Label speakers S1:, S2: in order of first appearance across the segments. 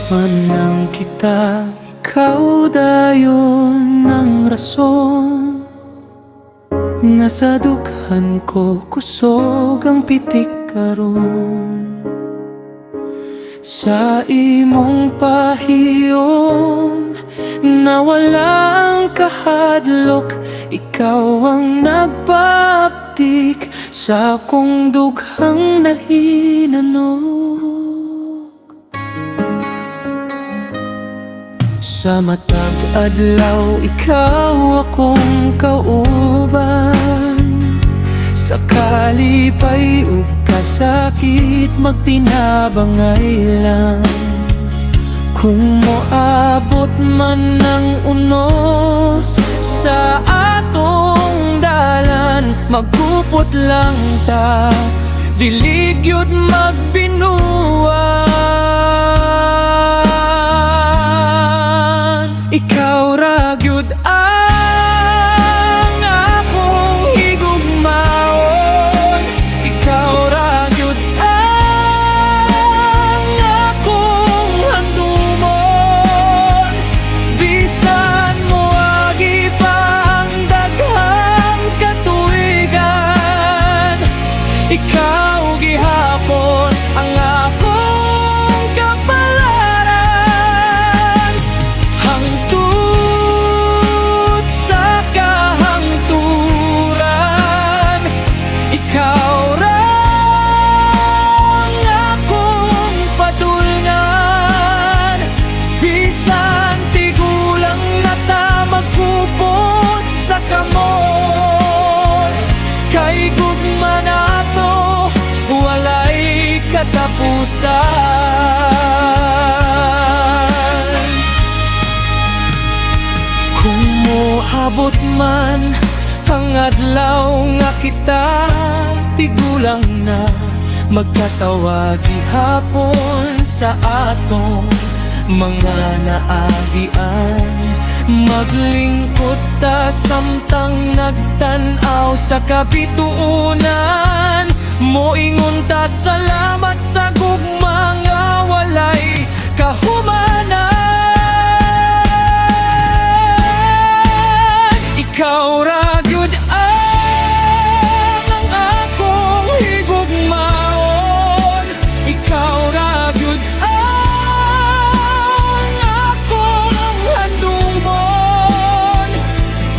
S1: Manang kita, ikaw dayon ng rason nga sa dughan ko kusog ang pitik karon. Sa imong pahiyom nawala ang kahadlok, ikaw ang nagpaabtik sa akong dughang nahinanog. Sa matag adlaw ikaw akong kauban, sa kalipay ug kasakit magtinabangay lang. Kung moabot man ng unos sa atong dalan, magkupot lang ta, dili gyud magbinuwan. Ikaw ra gyud ang akong higugmaon, ikaw ra gyud ang akong handumon. Bisan moagi pa ang daghang katuigan, ikaw gihapon ang akong kapalaran. Hangtod sa kahangturan, ikaw ra ang akong padulngan. Bisan tigulang na ta magkupot sa kamot, kay gugma nato walay katapusan. Kung moabot man ang adlaw nga kita tigulang na, magkatawag gihapon sa atong mga naagian. Maglingkod ta samtang nagtan-aw sa kabituunan. Moingon ta salamat sa gugma nga walay kahumanan. Ikaw ra gyud ang akong higugmaon, ikaw ra gyud ang akong handumon.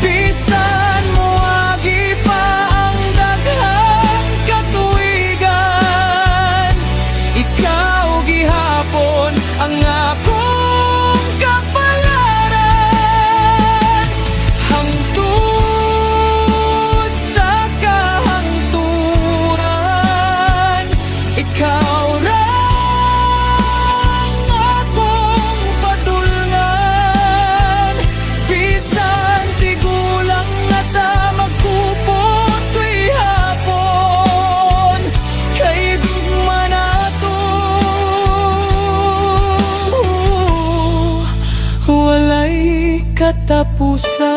S1: Bisan moagi pa ang daghang katuigan, ikaw gihapon ang akong kapalaran. Hangtod sa kahangturan, ikaw ra ang akong padulngan. Bisan tigulang na ta magkupot tuy hapon, kay gugma nato walay katapusan.